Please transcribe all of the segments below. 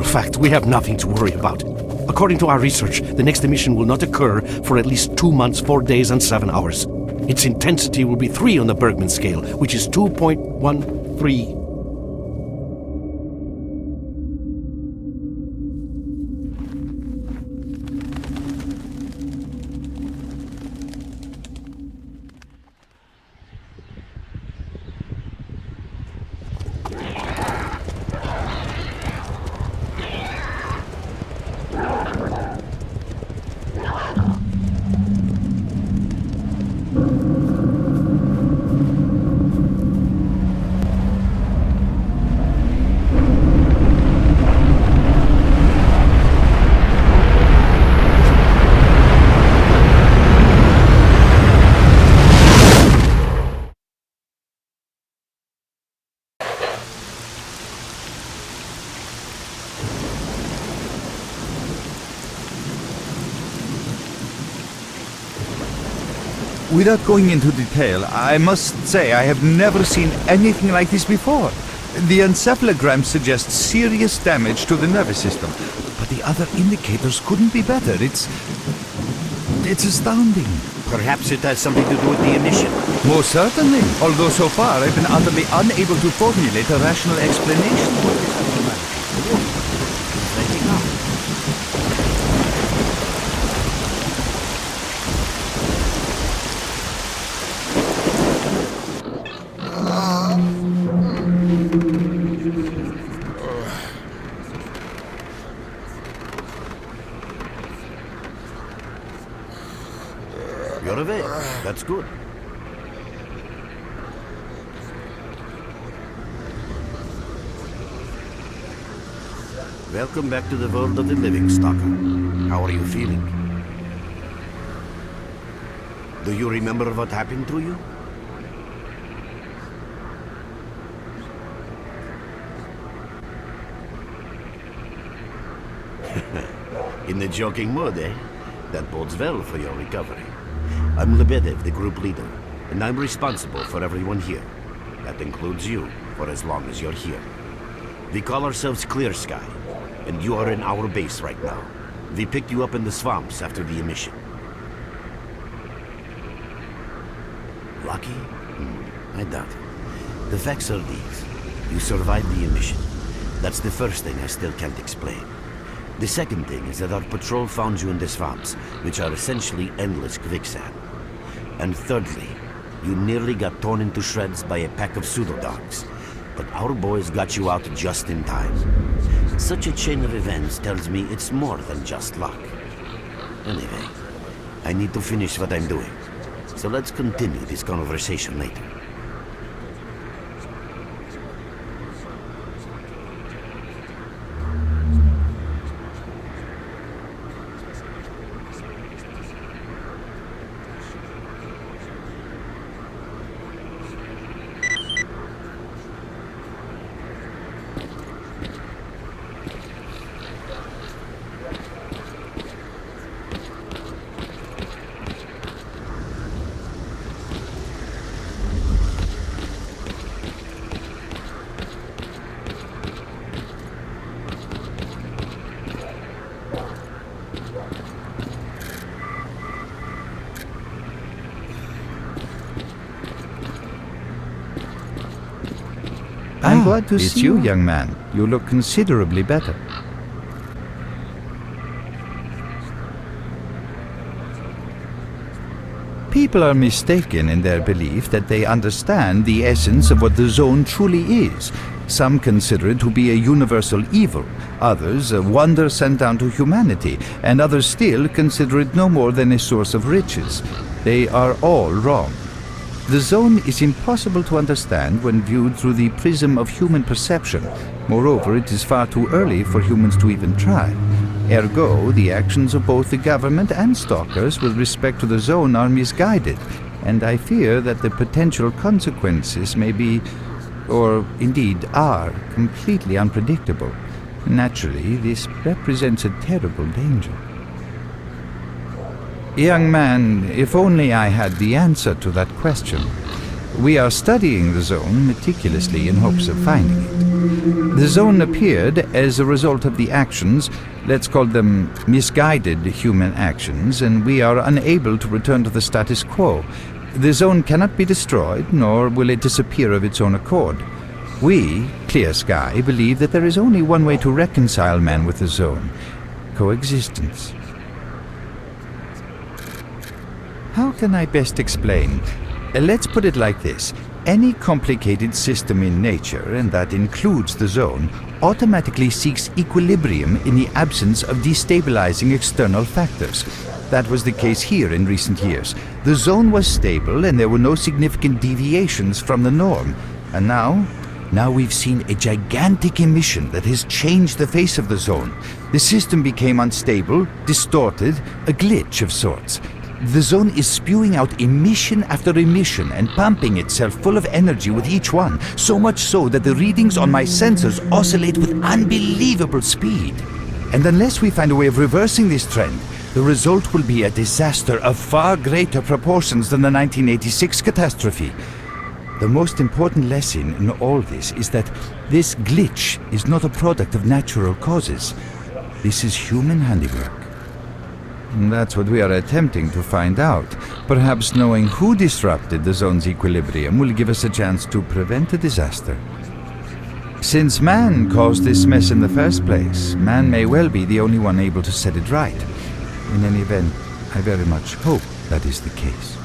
matter of fact, we have nothing to worry about. According to our research, the next emission will not occur for at least 2 months, 4 days, and 7 hours. Its intensity will be 3 on the Bergman scale, which is 2.13. Without going into detail, I must say I have never seen anything like this before. The encephalogram suggests serious damage to the nervous system, but the other indicators couldn't be better. It's astounding. Perhaps it has something to do with the emission. Most certainly, although so far I've been utterly unable to formulate a rational explanation for this abnormality. Letting up. You're awake. That's good. Welcome back to the world of the living, Stalker. How are you feeling? Do you remember what happened to you? In the joking mood, eh? That bodes well for your recovery. I'm Lebedev, the group leader, and I'm responsible for everyone here. That includes you, for as long as you're here. We call ourselves Clear Sky, and you are in our base right now. We picked you up in the swamps after the emission. Lucky? I doubt it. The facts are these. You survived the emission. That's the first thing I still can't explain. The second thing is that our patrol found you in the swamps, which are essentially endless quicksand. And thirdly, you nearly got torn into shreds by a pack of pseudo-dogs. But our boys got you out just in time. Such a chain of events tells me it's more than just luck. Anyway, I need to finish what I'm doing. So let's continue this conversation later. I'm glad to see you, young man. You look considerably better. People are mistaken in their belief that they understand the essence of what the zone truly is. Some consider it to be a universal evil, others a wonder sent down to humanity, and others still consider it no more than a source of riches. They are all wrong. The zone is impossible to understand when viewed through the prism of human perception. Moreover, it is far too early for humans to even try. Ergo, the actions of both the government and stalkers with respect to the zone are misguided, and I fear that the potential consequences may be, or indeed are, completely unpredictable. Naturally, this represents a terrible danger. Young man, if only I had the answer to that question. We are studying the zone meticulously in hopes of finding it. The zone appeared as a result of the actions, let's call them misguided human actions, and we are unable to return to the status quo. The zone cannot be destroyed, nor will it disappear of its own accord. We, Clear Sky, believe that there is only one way to reconcile man with the zone: coexistence. How can I best explain? Let's put it like this. Any complicated system in nature, and that includes the zone, automatically seeks equilibrium in the absence of destabilizing external factors. That was the case here in recent years. The zone was stable and there were no significant deviations from the norm. And now we've seen a gigantic emission that has changed the face of the zone. The system became unstable, distorted, a glitch of sorts. The zone is spewing out emission after emission and pumping itself full of energy with each one, so much so that the readings on my sensors oscillate with unbelievable speed. And unless we find a way of reversing this trend, the result will be a disaster of far greater proportions than the 1986 catastrophe. The most important lesson in all this is that this glitch is not a product of natural causes. This is human handiwork. And that's what we are attempting to find out. Perhaps knowing who disrupted the zone's equilibrium will give us a chance to prevent a disaster. Since man caused this mess in the first place, man may well be the only one able to set it right. In any event, I very much hope that is the case.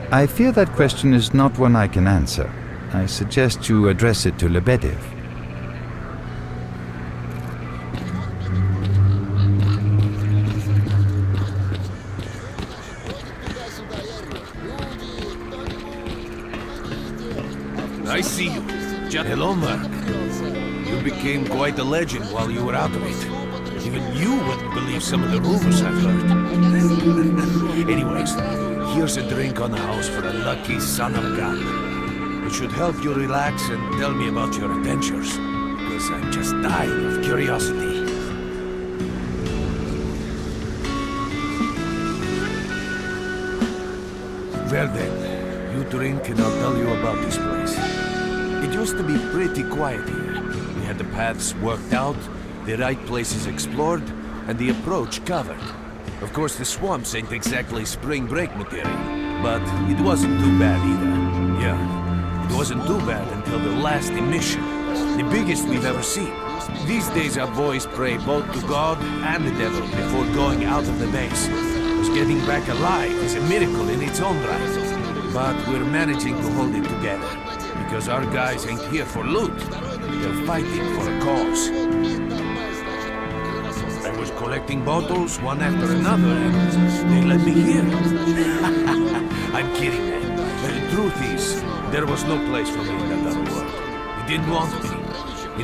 I fear that question is not one I can answer. I suggest you address it to Lebedev. I see you. Hello, Mark. You became quite a legend while you were out of it. Even you wouldn't believe some of the rumors I've heard. Anyways, here's a drink on the house for a lucky son of a gun. It should help you relax and tell me about your adventures, because I'm just dying of curiosity. Well then, you drink and I'll tell you about this place. It used to be pretty quiet here. We had the paths worked out, the right places explored, and the approach covered. Of course, the swamps ain't exactly spring break material, but it wasn't too bad either. Yeah, it wasn't too bad until the last emission, the biggest we've ever seen. These days our boys pray both to God and the devil before going out of the base. Because getting back alive is a miracle in its own right. But we're managing to hold it together, because our guys ain't here for loot. They're fighting for a cause. I was collecting bottles one after another, and they let me here. I'm kidding, man. The truth is, there was no place for me in that other world. It didn't want me.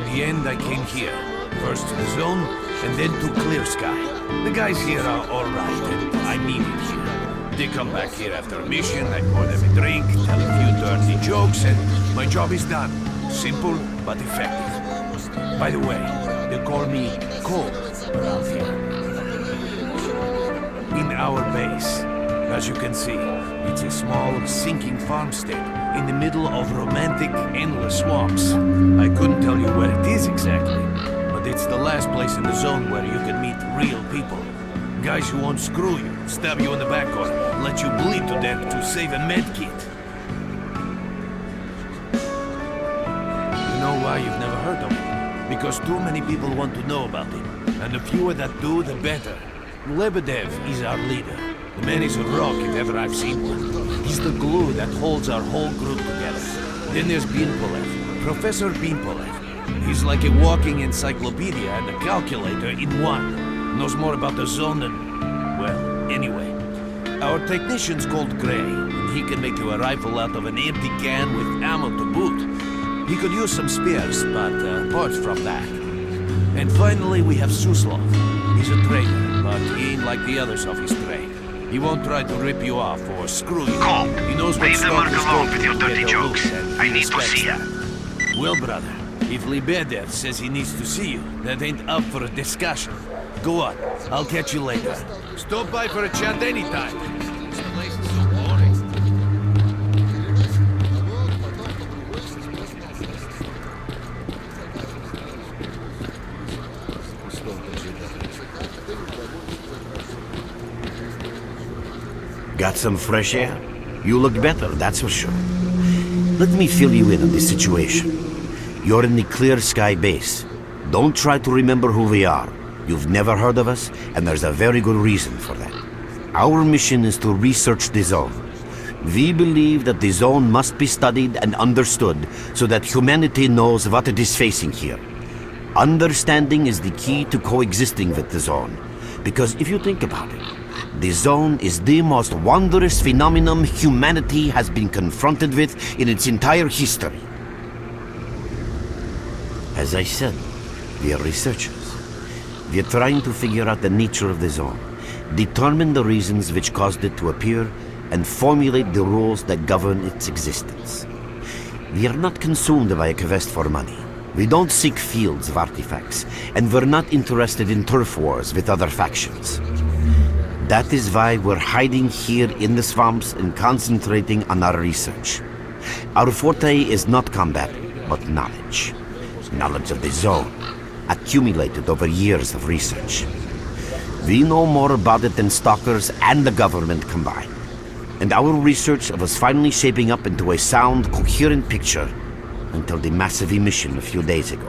In the end, I came here. First to the zone, and then to Clear Sky. The guys here are alright, and I need it here. They come back here after a mission, I pour them a drink, tell a few dirty jokes, and my job is done. Simple, but effective. By the way, they call me Cole around here. In our base, as you can see, it's a small, sinking farmstead in the middle of romantic, endless swamps. I couldn't tell you where it is exactly, but it's the last place in the zone where you can meet real people. Guys who won't screw you, stab you in the back, or let you bleed to death to save a med kit. You know why you've never heard of it? Because too many people want to know about it, and the fewer that do, the better. Lebedev is our leader. The man is a rock if ever I've seen one. He's the glue that holds our whole group together. Then there's Binpolev, Professor Binpolev. He's like a walking encyclopedia and a calculator in one. Knows more about the zone than... well, anyway. Our technician's called Gray, and he can make you a rifle out of an empty can with ammo to boot. He could use some spares, but apart from that. And finally, we have Suslov. He's a trader, but he ain't like the others of his trade. He won't try to rip you off or screw you. Cole, he knows what leave the mark stalkers alone go with through your to dirty get a jokes. look, and I he need to respects see ya. that. Well, brother, if Lebedev says he needs to see you, that ain't up for a discussion. Go on, I'll catch you later. Stop by for a chat anytime. This place is so boring. Got some fresh air? You look better, that's for sure. Let me fill you in on this situation. You're in the Clear Sky base. Don't try to remember who we are. You've never heard of us, and there's a very good reason for that. Our mission is to research the zone. We believe that the zone must be studied and understood so that humanity knows what it is facing here. Understanding is the key to coexisting with the zone. Because if you think about it, the zone is the most wondrous phenomenon humanity has been confronted with in its entire history. As I said, we are researchers. We are trying to figure out the nature of the zone, determine the reasons which caused it to appear, and formulate the rules that govern its existence. We are not consumed by a quest for money. We don't seek fields of artifacts, and we're not interested in turf wars with other factions. That is why we're hiding here in the swamps and concentrating on our research. Our forte is not combat, but knowledge. Knowledge of the zone, accumulated over years of research. We know more about it than stalkers and the government combined. And our research was finally shaping up into a sound, coherent picture until the massive emission a few days ago.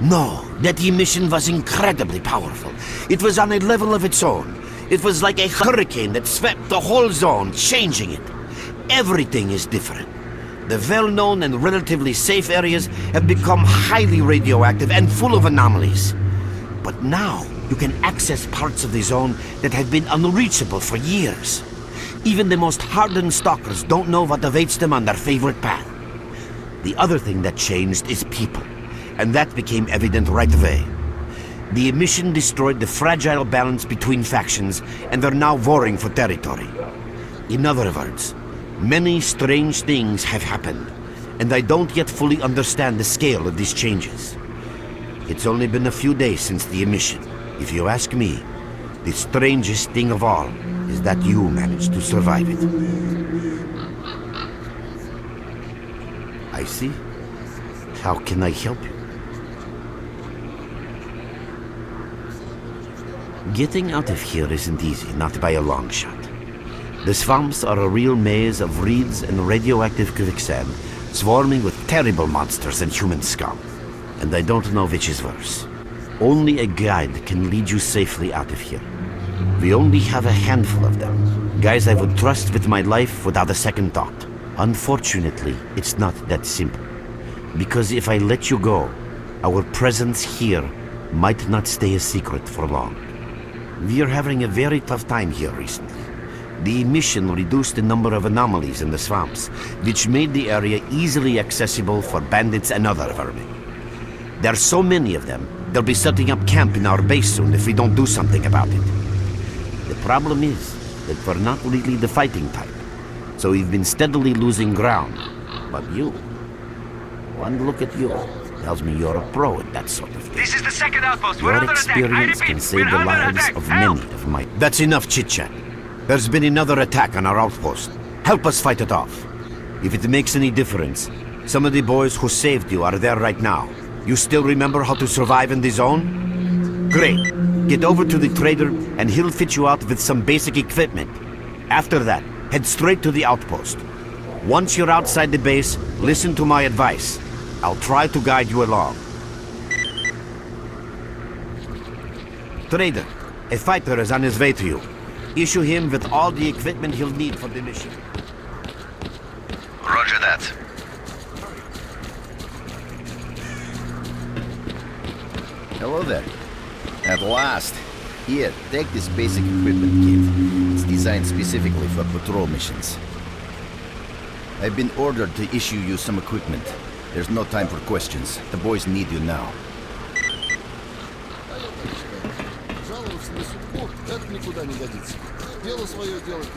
No, that emission was incredibly powerful. It was on a level of its own. It was like a hurricane that swept the whole zone, changing it. Everything is different. The well-known and relatively safe areas have become highly radioactive and full of anomalies. But now, you can access parts of the zone that have been unreachable for years. Even the most hardened stalkers don't know what awaits them on their favorite path. The other thing that changed is people, and that became evident right away. The emission destroyed the fragile balance between factions, and they're now warring for territory. In other words, many strange things have happened, and I don't yet fully understand the scale of these changes. It's only been a few days since the emission. If you ask me, the strangest thing of all is that you managed to survive it. I see. How can I help you? Getting out of here isn't easy, not by a long shot. The swamps are a real maze of reeds and radioactive quicksand, swarming with terrible monsters and human scum. And I don't know which is worse. Only a guide can lead you safely out of here. We only have a handful of them. Guys I would trust with my life without a second thought. Unfortunately, it's not that simple. Because if I let you go, our presence here might not stay a secret for long. We are having a very tough time here recently. The emission reduced the number of anomalies in the swamps, which made the area easily accessible for bandits and other vermin. There are so many of them, they'll be setting up camp in our base soon if we don't do something about it. The problem is that we're not really the fighting type, so we've been steadily losing ground. But you, one look at you, tells me you're a pro at that sort of thing. This is the second outpost. We're Your under attack. I experience repeat, can save we're the under lives attack. of Help! many of my... That's enough chit-chat. There's been another attack on our outpost. Help us fight it off. If it makes any difference, some of the boys who saved you are there right now. You still remember how to survive in the zone? Great. Get over to the trader and he'll fit you out with some basic equipment. After that, head straight to the outpost. Once you're outside the base, listen to my advice. I'll try to guide you along. Trader, a fighter is on his way to you. Issue him with all the equipment he'll need for the mission. Roger that. Hello there. At last. Here, take this basic equipment kit. It's designed specifically for patrol missions. I've been ordered to issue you some equipment. There's no time for questions. The boys need you now.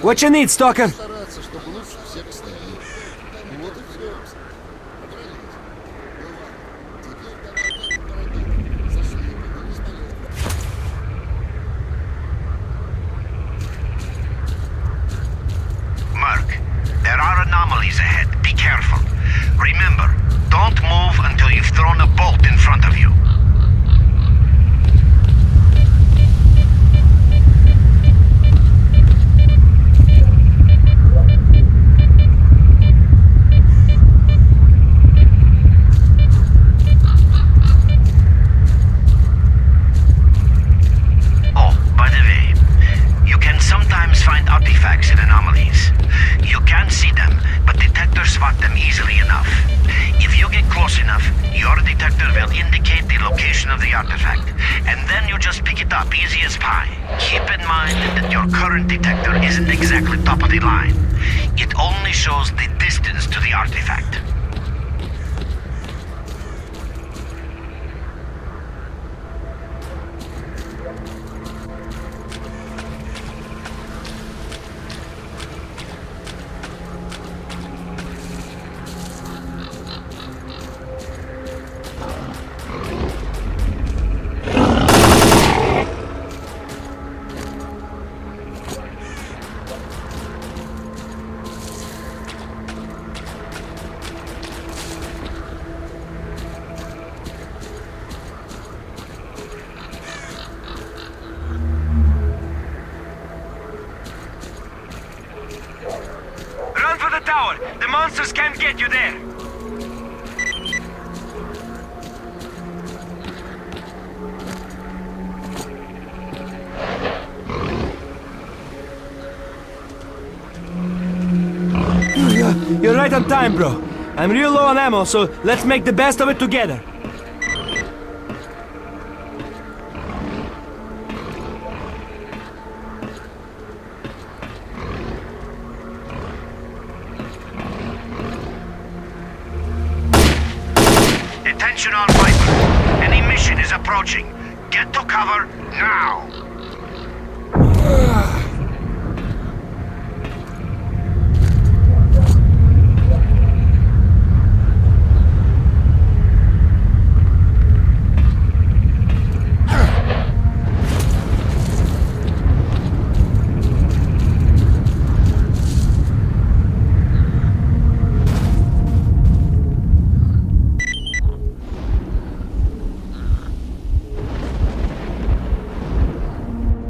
What you need, Stalker? Mark, there are anomalies ahead. Be careful. Remember, don't move until you've thrown a bolt in front of you. artifacts and anomalies. You can't see them, but detectors spot them easily enough. If you get close enough, your detector will indicate the location of the artifact, and then you just pick it up easy as pie. Keep in mind that your current detector isn't exactly top of the line. It only shows the distance to the artifact. The monsters can't get you there! You're right on time, bro. I'm real low on ammo, so let's make the best of it together. Attention all fighters. An emission is approaching. Get to cover now.